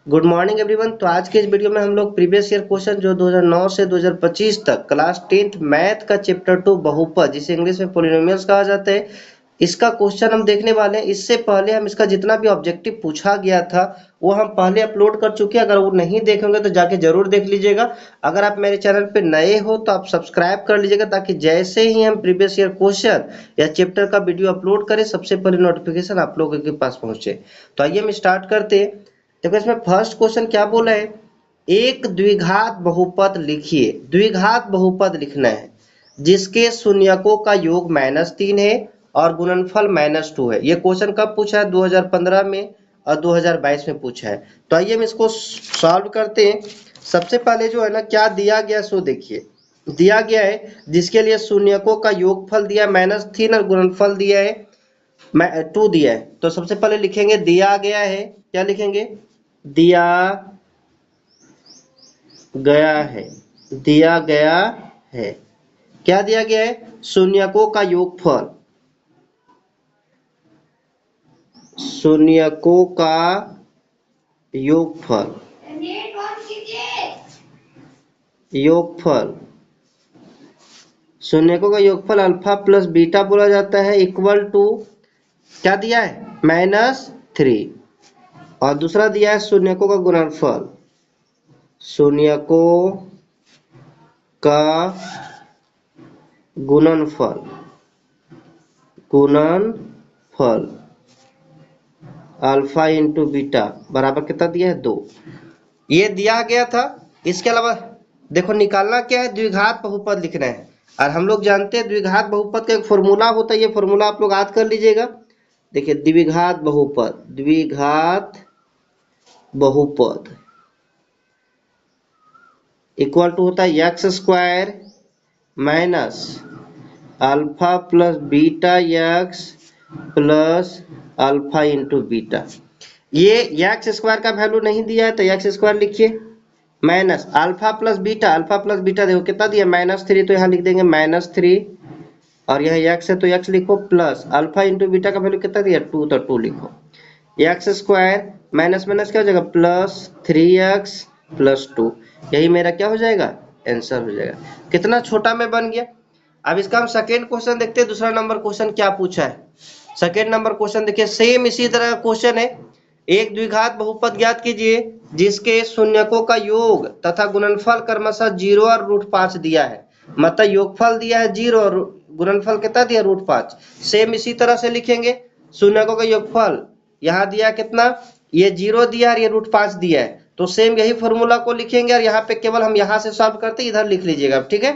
Good morning everyone. तो आज के इस वीडियो में हम लोग प्रीवियस ईयर क्वेश्चन जो 2009 से 2025 तक क्लास 10th मैथ का चैप्टर 2 बहुपद, जिसे इंग्लिश में पॉलिनोमियल्स कहा जाता है, इसका क्वेश्चन हम देखने वाले हैं। इससे पहले हम इसका जितना भी ऑब्जेक्टिव पूछा गया था वो हम पहले अपलोड कर चुके हैं। अगर वो नहीं देखेंगे तो जाके जरूर देख लीजिएगा। अगर आप मेरे चैनल पे नए हो तो आप सब्सक्राइब कर लीजिएगा, ताकि जैसे ही हम प्रीवियस ईयर क्वेश्चन या चैप्टर का वीडियो अपलोड करें सबसे पहले नोटिफिकेशन आप लोगों के पास पहुंचे। तो आइए हम स्टार्ट करते हैं। देखो इसमें फर्स्ट क्वेश्चन क्या बोला है, एक द्विघात बहुपद लिखिए। द्विघात बहुपद लिखना है जिसके शून्यकों का योग -3 है और गुणनफल -2 है। ये क्वेश्चन कब पूछा है? 2015 में और 2022 में पूछा है। तो आइए हम इसको सॉल्व करते हैं। सबसे पहले जो है ना, क्या दिया गया सो देखिए। दिया गया है जिसके लिए शून्यकों का योगफल दिया -3 और गुणनफल दिया है 2 दिया है। तो सबसे पहले लिखेंगे दिया गया है। क्या लिखेंगे? दिया गया है। दिया गया है। क्या दिया गया है? शून्यकों का योगफल। शून्यकों का योगफल। योगफल शून्यकों का योगफल अल्फा प्लस बीटा बोला जाता है, इक्वल टू क्या दिया है? -3। और दूसरा दिया है शून्यकों का गुणनफल। शून्यकों का गुणनफल। गुणनफल अल्फा इंटू बीटा बराबर कितना दिया है? 2। ये दिया गया था। इसके अलावा देखो निकालना क्या है, द्विघात बहुपद लिखना है। और हम लोग जानते हैं द्विघात बहुपद का एक फॉर्मूला होता है। ये फॉर्मूला आप लोग याद कर लीजिएगा। देखिए द्विघात बहुपद, द्विघात बहुपद इक्वल टू होता है x square minus alpha plus beta X plus alpha into beta. ये एक्स स्क्वायर का वैल्यू नहीं दिया है तो एक्स स्क्वायर लिखिए, minus alpha plus beta. Alpha plus beta देखो कितना दिया? -3। तो यहाँ लिख देंगे -3 और यह एक्स है तो एक्स लिखो, प्लस अल्फा इंटू बीटा का वैल्यू कितना दिया? 2, तो 2 लिखो। एक्स स्क्वायर माइनस माइनस क्या हो जाएगा? +3x plus 2। यही मेरा क्या हो जाएगा? आंसर हो जाएगा। कितना छोटा में बन गया। अब इसका हम सेकेंड क्वेश्चन देखते हैं। दूसरा नंबर क्वेश्चन क्या पूछा है। सेकेंड नंबर क्वेश्चन देखिए, सेम इसी तरह का क्वेश्चन है। एक द्विघात बहुपद ज्ञात कीजिए जिसके शून्यकों का योग तथा गुणनफल क्रमशः 0 और √5 दिया है। मतलब योगफल दिया है 0 और गुणनफल कितना दिया? √5। सेम इसी तरह से लिखेंगे। शून्यकों का योगफल यहाँ दिया कितना? ये 0 दिया और ये √5 दिया है। तो सेम यही फॉर्मूला को लिखेंगे और यहाँ पे केवल हम यहाँ से सॉल्व करते इधर लिख लीजिएगा, ठीक है।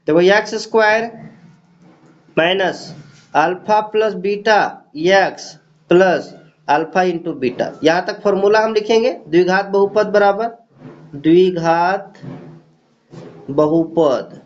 देखो x square minus alpha plus beta X plus alpha into beta. यहाँ तक फॉर्मूला हम लिखेंगे। द्विघात बहुपद बराबर द्विघात बहुपद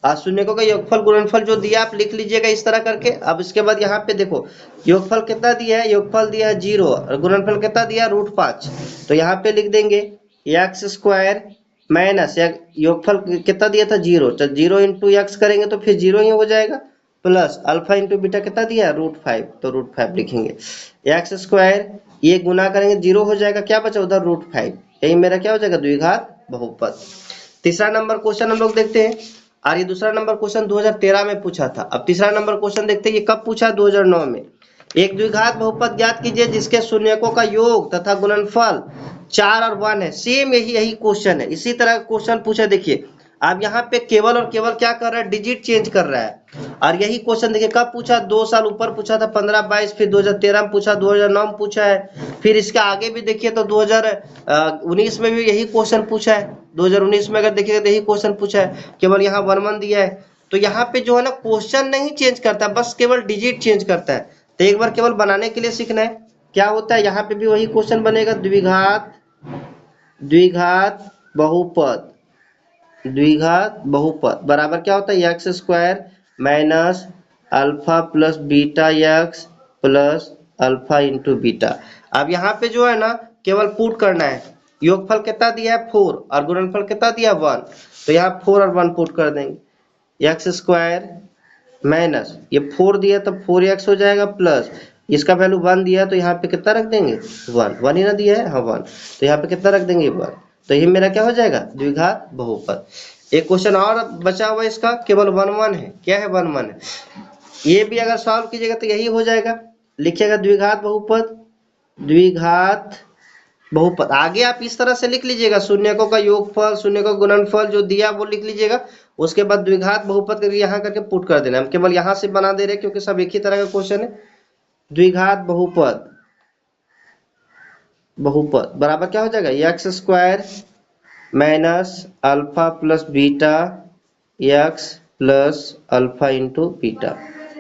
शून्यकों का योगफल गुणनफल जो दिया आप लिख लीजिएगा इस तरह करके। अब इसके बाद यहाँ पे देखो योगफल कितना दिया है? योगफल दिया है 0 और गुणनफल कितना दिया? √5। तो यहाँ पे लिख देंगे एक्स स्क्वायर माइनस योगफल कितना दिया था? 0। तो 0 इंटू एक्स करेंगे तो फिर 0 ही हो जाएगा, प्लस अल्फा इंटू बीटा कितना दिया? √5। तो √5 लिखेंगे। एक्स स्क्वायर ये गुना करेंगे 0 हो जाएगा, क्या बचा उधर? √5। यही मेरा क्या हो जाएगा? द्विघात बहुपद। तीसरा नंबर क्वेश्चन हम लोग देखते हैं। और ये दूसरा नंबर क्वेश्चन 2013 में पूछा था। अब तीसरा नंबर क्वेश्चन देखते हैं ये कब पूछा? 2009 में। एक द्विघात बहुपद ज्ञात कीजिए जिसके शून्यकों का योग तथा गुणनफल 4 और 1 है। सेम यही क्वेश्चन है। इसी तरह का क्वेश्चन पूछा। देखिए अब यहाँ पे केवल और केवल क्या कर रहा है? डिजिट चेंज कर रहा है। और यही क्वेश्चन देखिए कब पूछा? 2 साल ऊपर पूछा था, 15-22, फिर 2013 में पूछा, 2009 में पूछा है। फिर इसके आगे भी देखिए तो 2019 में भी यही क्वेश्चन पूछा है। 2019 में अगर देखिएगा तो यही क्वेश्चन पूछा है, केवल यहाँ 1 दिया है। तो यहाँ पे जो है ना क्वेश्चन नहीं चेंज करता, बस केवल डिजिट चेंज करता है। तो एक बार केवल बनाने के लिए सीखना है। क्या होता है? यहाँ पे भी वही क्वेश्चन बनेगा, द्विघात बहुपद। द्विघात बहुपद बराबर क्या होता है? X square minus alpha plus beta X plus alpha into beta. अब यहाँ पे जो है ना केवल पुट करना है। योगफल कितना दिया है? 4 और गुणनफल कितना दिया? 1। तो यहाँ 4 और 1 पुट कर देंगे। एक्स स्क्वायर माइनस ये 4 दिया तो 4x हो जाएगा, प्लस इसका वैल्यू 1 दिया है तो यहाँ पे कितना रख देंगे 1, 1 ही ना दिया है, हाँ 1, तो यहाँ पे कितना रख देंगे 1, तो ये मेरा क्या हो जाएगा द्विघात बहुपद। एक क्वेश्चन और बचा हुआ इसका, केवल 1 1 है, क्या है 1 1 है, ये भी अगर सॉल्व कीजिएगा तो यही हो जाएगा, लिखिएगा द्विघात बहुपद, द्विघात बहुपद। आगे आप इस तरह से लिख लीजिएगा, शून्यकों का योगफल, शून्य का गुणनफल जो दिया वो लिख लीजिएगा, उसके बाद द्विघात बहुपद करके यहाँ करके पुट कर देना। हम केवल यहाँ से बना दे रहे हैं क्योंकि सब एक ही तरह का क्वेश्चन है। द्विघात बहुपद, बहुपद बराबर क्या हो जाएगा X square minus alpha plus beta X plus alpha into beta.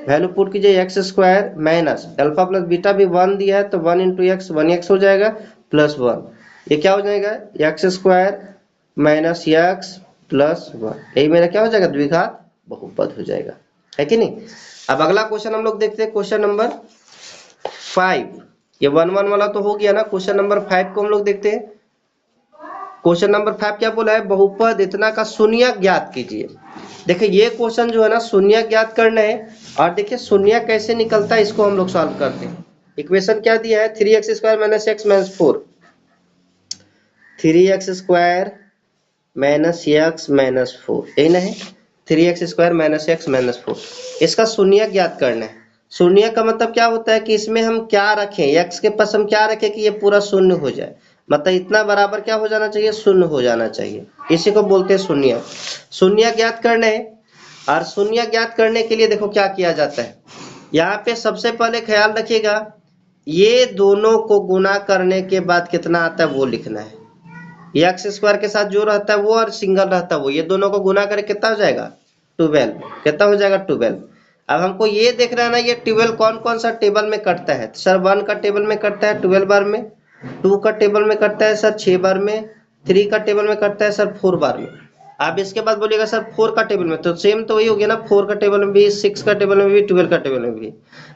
Value put कीजिए X square minus alpha plus beta भी 1 दिया है तो 1 इंटू एक्स 1x हो जाएगा प्लस 1, ये क्या हो जाएगा X square minus x plus 1, यही मेरा क्या हो जाएगा द्विघात बहुपद हो जाएगा, है कि नहीं। अब अगला क्वेश्चन हम लोग देखते हैं, क्वेश्चन नंबर 5। ये 1 1 वाला तो हो गया ना, क्वेश्चन नंबर 5 को हम लोग देखते हैं। क्वेश्चन नंबर 5 क्या बोला है, बहुपद इतना का शून्यक ज्ञात कीजिए। देखिए ये क्वेश्चन जो है ना शून्यक ज्ञात करना है, और देखिए शून्यक कैसे निकलता है इसको हम लोग सॉल्व करते हैं। इक्वेशन क्या दिया है 3x square minus x minus 4, 3x square minus x minus 4, यही ना है 3x square minus x minus 4, इसका शून्यक ज्ञात करना है। शून्य का मतलब क्या होता है कि इसमें हम क्या रखें, x के पास हम क्या रखें कि ये पूरा शून्य हो जाए, मतलब इतना बराबर क्या हो जाना चाहिए शून्य हो जाना चाहिए, इसी को बोलते हैं शून्य। शून्य ज्ञात करना है, और शून्य ज्ञात करने के लिए देखो क्या किया जाता है, यहाँ पे सबसे पहले ख्याल रखिएगा ये दोनों को गुना करने के बाद कितना आता है वो लिखना है, एक्स स्क्वायर के साथ जो रहता है वो और सिंगल रहता है वो, ये दोनों को गुना करके कितना हो जाएगा 12, कितना हो जाएगा 12। अब हमको ये देखना है ना ये 12 कौन कौन सा टेबल में कटता है, सर 1 का टेबल में कटता है 12 बार में, 2 का टेबल में कटता है सर 6 बार में, 3 का टेबल में कटता है सर 4 बार में। आप इसके बाद बोलिएगा सर 4 का टेबल में, तो सेम तो वही हो गया ना, 4 का टेबल में भी, 6 का टेबल में भी, 12 का टेबल में भी।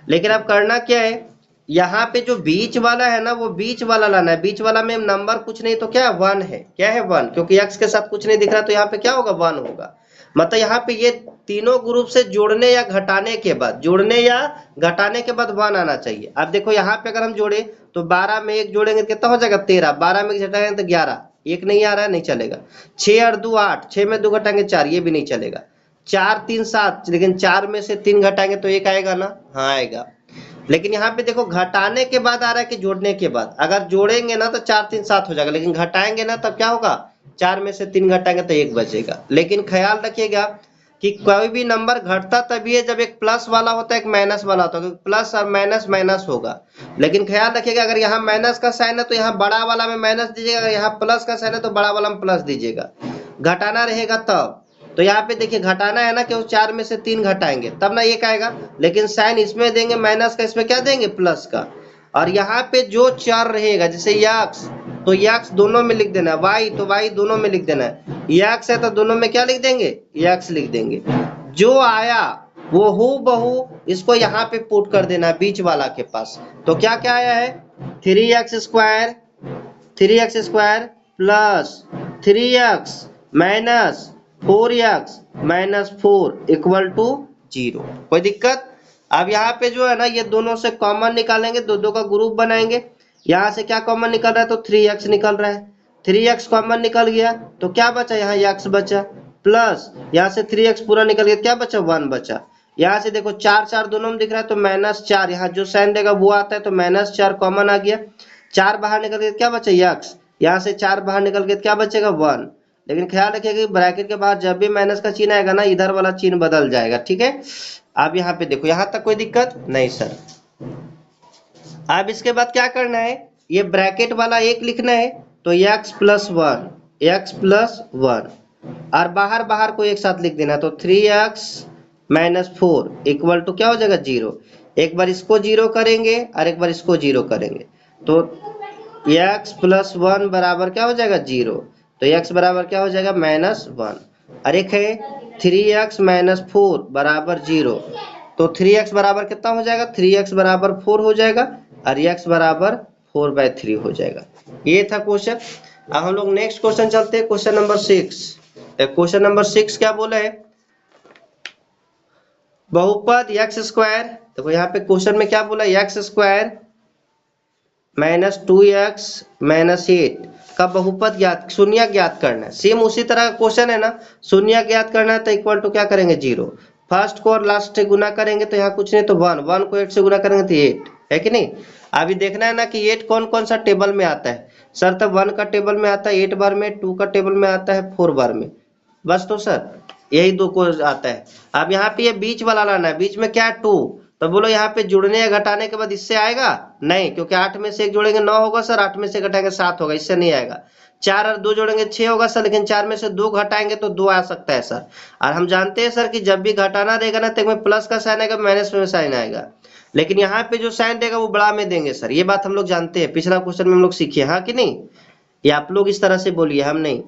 लेकिन अब करना क्या है, यहाँ पे जो बीच वाला है ना वो बीच वाला लाना है, बीच वाला में नंबर कुछ नहीं तो क्या 1 है, क्या है 1, क्योंकि x के साथ कुछ नहीं दिख रहा तो यहाँ पे क्या होगा 1 होगा। मतलब यहाँ पे ये तीनों ग्रुप से जोड़ने या घटाने के बाद, जोड़ने या घटाने के बाद 1 आना चाहिए। अब देखो यहाँ पे अगर हम जोड़े तो 12 में 1 जोड़ेंगे तो कितना हो जाएगा 13, 12 में घटाएंगे तो 11, एक नहीं आ रहा है नहीं चलेगा, 6 और 2 8, 6 में 2 घटाएंगे 4, ये भी नहीं चलेगा, 4 3 7, लेकिन 4 में से 3 घटाएंगे तो 1 आएगा ना, हाँ आएगा। लेकिन यहाँ पे देखो घटाने के बाद आ रहा है कि जोड़ने के बाद, अगर जोड़ेंगे ना तो 4 3 7 हो जाएगा, लेकिन घटाएंगे ना तब क्या होगा 4 में से 3 घटाएंगे तो 1 बचेगा। लेकिन ख्याल रखिएगा कि कोई भी नंबर घटता तभी है जब एक प्लस वाला होता है एक माइनस वाला होता है, क्योंकि प्लस और माइनस माइनस होगा। लेकिन ख्याल रखिएगा अगर यहाँ माइनस का साइन है तो यहाँ बड़ा वाला में माइनस दीजिएगा, अगर यहाँ प्लस का साइन है तो बड़ा वाला में प्लस दीजिएगा, घटाना रहेगा तब। तो यहाँ पे देखिए घटाना है ना कि 4 में से 3 घटाएंगे तब ना 1 आएगा, लेकिन साइन इसमें देंगे माइनस का, इसमें क्या देंगे प्लस का। और यहाँ पे जो चर रहेगा जैसे यक्स, तो यक्स दोनों में लिख देना है, वाई तो वाई दोनों में लिख देना है, यक्स है तो दोनों में क्या लिख देंगे यक्स लिख देंगे। जो आया वो हूबहू इसको यहाँ पे पुट कर देना है बीच वाला के पास। तो क्या क्या आया है 3x square, 3x square plus 3x minus 4x minus 4 equal to 0, कोई दिक्कत। अब यहाँ पे जो है ना ये दोनों से कॉमन निकालेंगे, दो दो का ग्रुप बनाएंगे, यहाँ से क्या कॉमन निकल रहा है तो 3x निकल रहा है, 3x कॉमन निकल गया तो क्या बचा यहाँ x बचा, प्लस यहाँ से 3x पूरा निकल गया क्या बचा 1 बचा। यहाँ से देखो 4 4 दोनों में दिख रहा है तो -4, यहाँ जो साइन देगा वो आता है तो -4 कॉमन आ गया, 4 बाहर निकल गया क्या बचा x, यहाँ से 4 बाहर निकल गया क्या बचेगा 1। लेकिन ख्याल रखिएगा कि ब्रैकेट के बाहर जब भी माइनस का चिन्ह आएगा ना इधर वाला चिन्ह बदल जाएगा, ठीक है। अब यहाँ पे देखो यहाँ तक कोई दिक्कत नहीं सर। अब इसके बाद क्या करना है, ये ब्रैकेट वाला एक लिखना है तो x प्लस 1, x प्लस 1, और बाहर बाहर को एक साथ लिख देना तो 3x माइनस 4 इक्वल टू क्या हो जाएगा 0। एक बार इसको 0 करेंगे और एक बार इसको 0 करेंगे तो x प्लस 1 बराबर क्या हो जाएगा 0, तो x बराबर क्या हो जाएगा -1, और एक है 3x माइनस 4 बराबर 0, तो 3x बराबर कितना हो जाएगा 3x बराबर 4 हो जाएगा और x बराबर 4/3 हो जाएगा। ये था क्वेश्चन। अब हम लोग नेक्स्ट क्वेश्चन चलते हैं, क्वेश्चन नंबर 6। क्वेश्चन नंबर 6 क्या बोला है, बहुपद एक्स स्क्वायर, देखो यहाँ पे क्वेश्चन में क्या बोला, x square minus 2x minus 8 का बहुपद ज्ञात, शून्य ज्ञात करना है। सेम उसी तरह का क्वेश्चन है ना, शून्य ज्ञात करना है तो इक्वल टू क्या करेंगे, 0। फर्स्ट को और लास्ट से गुना करेंगे तो यहाँ कुछ नहीं तो 1, 1 को 8 से गुना करेंगे तो 8 है कि नहीं। अभी देखना है ना कि 8 कौन कौन सा टेबल में आता है सर, तो 1 का टेबल में आता है 8 बार में, 2 का टेबल में आता है 4 बार में, बस तो सर यही दो को आता है। अब यहाँ पे ये बीच वाला लाना है, बीच में क्या है 2, तो बोलो यहाँ पे जुड़ने या घटाने के बाद इससे आएगा नहीं, क्योंकि 8 में से 1 जोड़ेंगे 9 होगा सर, 8 में से घटाएंगे 7 होगा, इससे नहीं आएगा। 4 और 2 जोड़ेंगे 6 होगा सर, लेकिन 4 में से 2 घटाएंगे तो 2 आ सकता है सर। और हम जानते हैं सर कि जब भी घटाना रहेगा ना तो में प्लस का साइन आएगा, माइनस में साइन आएगा, लेकिन यहाँ पे जो साइन देगा वो बड़ा में देंगे सर, ये बात हम लोग जानते हैं, पिछला क्वेश्चन में हम लोग सीखे, हाँ कि नहीं। ये आप लोग इस तरह से बोलिए, हम नहीं।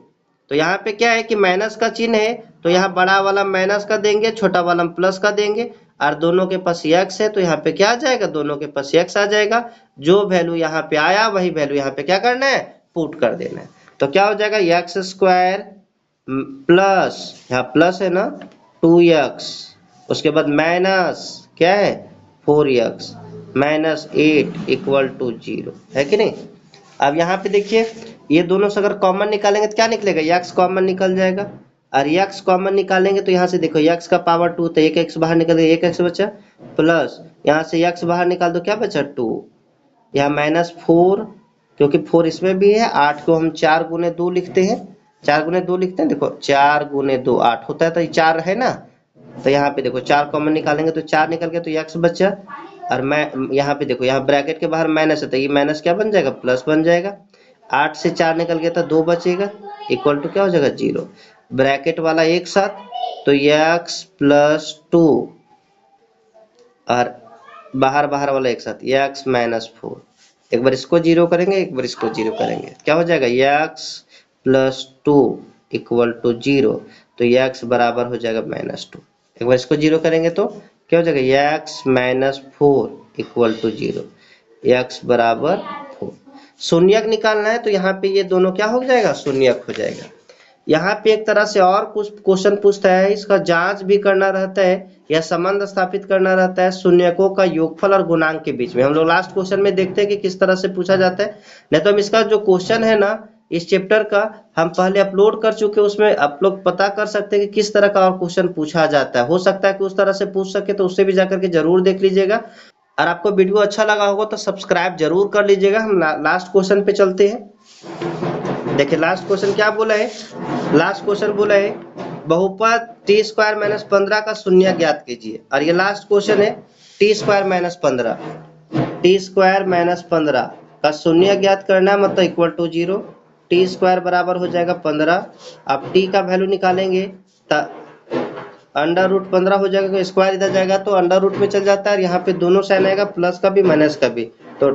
तो यहाँ पे क्या है कि माइनस का चिन्ह है तो यहाँ बड़ा वाला माइनस का देंगे, छोटा वाला प्लस का देंगे, और दोनों के पास x है तो यहाँ पे क्या आ जाएगा, दोनों के पास x आ जाएगा। जो वैल्यू यहाँ पे आया वही वैल्यू यहाँ पे क्या करना है, पुट कर देना है। तो क्या हो जाएगा, एक्स स्क्वायर प्लस, यहाँ प्लस है ना 2x, उसके बाद माइनस क्या है 4x माइनस 8 इक्वल टू 0 है कि नहीं। अब यहाँ पे देखिए ये दोनों से अगर कॉमन निकालेंगे तो क्या निकलेगा, x कॉमन निकल जाएगा, और x कॉमन निकालेंगे तो यहाँ से देखो x का पावर 2 तो एक x बाहर निकल गया, एक x बचा, प्लस यहाँ से x बाहर निकाल दो क्या बचा 2, यहाँ माइनस 4, क्योंकि 4 इसमें भी है, 8 को हम 4 गुने 2 लिखते हैं, 4 गुने 2 लिखते हैं, देखो 4 गुने 2 8 होता है, तो ये 4 है ना, तो यहाँ पे देखो 4 कॉमन निकालेंगे तो 4 निकल गया तो x बचा, और मैं यहाँ पे देखो यहाँ ब्रैकेट के बाहर माइनस है तो ये माइनस क्या बन जाएगा, प्लस बन जाएगा। 8 से 4 निकल गया तो 2 बचेगा, इक्वल टू क्या हो जाएगा 0, ब्रैकेट वाला एक साथ तो x प्लस 2 और बाहर बाहर वाला एक साथ x माइनस 4, एक बार इसको 0 करेंगे एक बार इसको 0 करेंगे, क्या हो जाएगा x प्लस 2 इक्वल टू 0, तो x बराबर हो जाएगा माइनस 2, एक बार इसको 0 करेंगे तो क्या हो जाएगा, x minus 4 equal to 0, x बराबर 4। शून्यक निकालना है तो यहाँ पे ये दोनों क्या हो जाएगा, शून्यक हो जाएगा। यहाँ पे एक तरह से और कुछ क्वेश्चन पूछता है, इसका जांच भी करना रहता है या संबंध स्थापित करना रहता है शून्यकों का योगफल और गुणांक के बीच में। हम लोग लास्ट क्वेश्चन में देखते हैं कि किस तरह से पूछा जाता है, नहीं तो हम इसका जो क्वेश्चन है ना इस चैप्टर का हम पहले अपलोड कर चुके, उसमें आप लोग पता कर सकते हैं कि किस तरह का और क्वेश्चन पूछा जाता है। हो सकता है कि उस तरह से पूछ सके तो उससे भी जाकर के जरूर देख लीजिएगा। और आपको वीडियो अच्छा लगा होगा तो सब्सक्राइब जरूर कर लीजिएगा। हम लास्ट क्वेश्चन पे चलते हैं। देखिए लास्ट क्वेश्चन क्या बोला है, लास्ट क्वेश्चन बोला है बहुपद टी स्क्वायर माइनस 15 का शून्य ज्ञात कीजिए, और ये लास्ट क्वेश्चन है T square minus 15, T square minus 15 का शून्य ज्ञात करना है, मतलब इक्वल टू 0, टी स्क्वायर बराबर हो जाएगा 15। अब टी का वैल्यू निकालेंगे तो अंडर रूट 15 हो जाएगा, स्क्वायर इधर जाएगा तो अंडर रूट में चल जाता है, यहाँ पे दोनों साइन आएगा प्लस का भी माइनस का भी, तो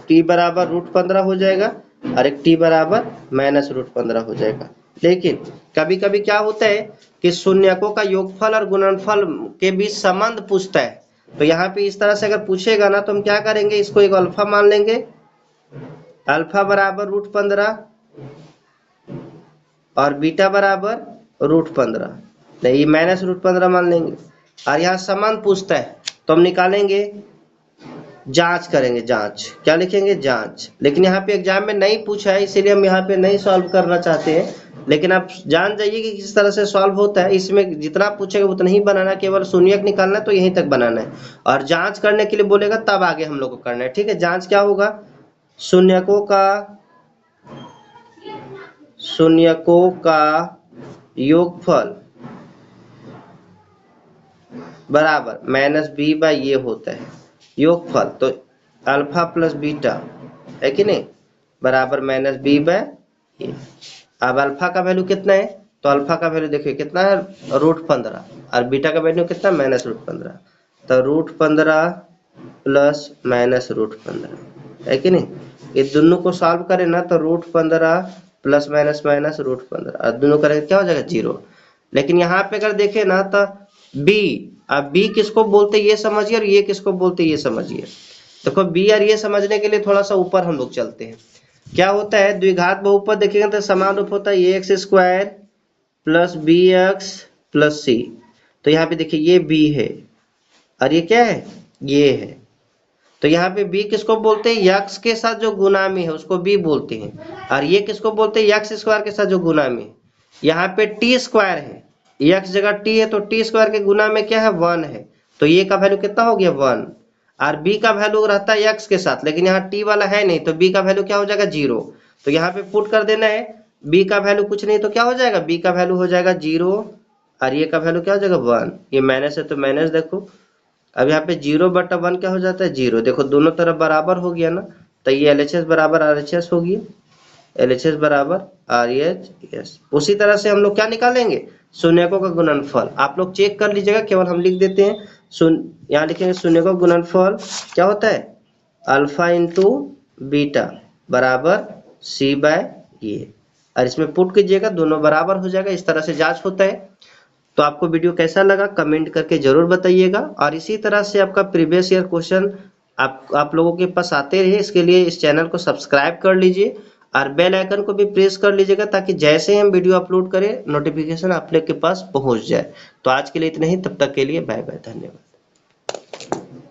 टी बराबर रूट 15 हो जाएगा और एक टी बराबर माइनस रूट 15 हो जाएगा। लेकिन कभी कभी क्या होता है कि शून्यकों का योगफल और गुणनफल के बीच संबंध पूछता है, तो यहाँ पे इस तरह से अगर पूछेगा ना तो हम क्या करेंगे, इसको एक अल्फा मान लेंगे, अल्फा बराबर रूट 15 और बीटा बराबर रूट 15, नहीं माइनस रूट 15 मान लेंगे। और यहाँ संबंध पूछता है तो हम निकालेंगे, जांच करेंगे, जांच क्या लिखेंगे, जांच। लेकिन यहाँ पे एग्जाम में नहीं पूछा है इसीलिए हम यहाँ पे नहीं सॉल्व करना चाहते हैं, लेकिन आप जान जाइए कि किस तरह से सॉल्व होता है। इसमें जितना पूछेगा उतना ही बनाना, केवल शून्यक निकालना है तो यहीं तक बनाना है, और जांच करने के लिए बोलेगा तब आगे हम लोग को करना है, ठीक है। जांच क्या होगा, शून्यकों का योगफल बराबर माइनस बी बाई ये होता है योगफल, तो अल्फा प्लस बीटा है कि नहीं बराबर माइनस बी बाई ये। अब अल्फा का वैल्यू कितना है, तो अल्फा का वैल्यू देखिए कितना है रूट 15, और बीटा का वैल्यू कितना माइनस रूट 15, तो रूट 15 प्लस माइनस रूट 15 है कि नहीं। ये दोनों को सॉल्व करें ना तो root 15 plus minus minus root 15 और दोनों करेंगे क्या हो जाएगा 0। लेकिन यहाँ पे अगर देखें ना तो बी, अब बी किसको बोलते ये समझिए और ये किसको बोलते ये समझिए। देखो बी और ये समझने के लिए थोड़ा सा ऊपर हम लोग चलते हैं। क्या होता है, द्विघात बहुपद देखेंगे तो समान रूप होता है A X square plus B X plus C. तो यहाँ पे देखिए ये बी है और ये क्या है, ये है। तो यहाँ पे b किसको बोलते हैं, x के साथ जो गुना में है उसको b बोलते हैं, और ये किसको बोलते हैं, x स्क्वायर के साथ जो गुना में है। यहाँ पे t स्क्वायर है, x जगह t है तो t स्क्वायर के गुना में क्या है, 1 है, तो ये का वैल्यू कितना हो गया, 1। और b का वैल्यू रहता है x के साथ, लेकिन यहाँ t वाला है नहीं, तो b का वैल्यू क्या हो जाएगा, 0। तो यहाँ पे पुट कर देना है, b का वैल्यू कुछ नहीं तो क्या हो जाएगा, b का वैल्यू हो जाएगा 0, और ये का वैल्यू क्या हो जाएगा, 1। ये माइनस है तो माइनस, देखो अब यहाँ पे 0/1 क्या हो जाता है, 0। देखो दोनों तरफ बराबर हो गया ना, तो ये LHS बराबर RHS हो गया, LHS बराबर RHS। उसी तरह से हम लोग क्या निकालेंगे, शून्यकों का गुणनफल। आप लोग चेक कर लीजिएगा, केवल हम लिख देते हैं, यहाँ लिखेंगे शून्यकों का गुणनफल क्या होता है, अल्फा इंटू बीटा बराबर C/A, और इसमें पुट कीजिएगा, दोनों बराबर हो जाएगा। इस तरह से जांच होता है। तो आपको वीडियो कैसा लगा कमेंट करके जरूर बताइएगा, और इसी तरह से आपका प्रीवियस ईयर क्वेश्चन आप लोगों के पास आते रहे, इसके लिए इस चैनल को सब्सक्राइब कर लीजिए और बेल आइकन को भी प्रेस कर लीजिएगा, ताकि जैसे ही हम वीडियो अपलोड करें नोटिफिकेशन आप लोग के पास पहुंच जाए। तो आज के लिए इतना ही, तब तक के लिए बाय बाय, धन्यवाद।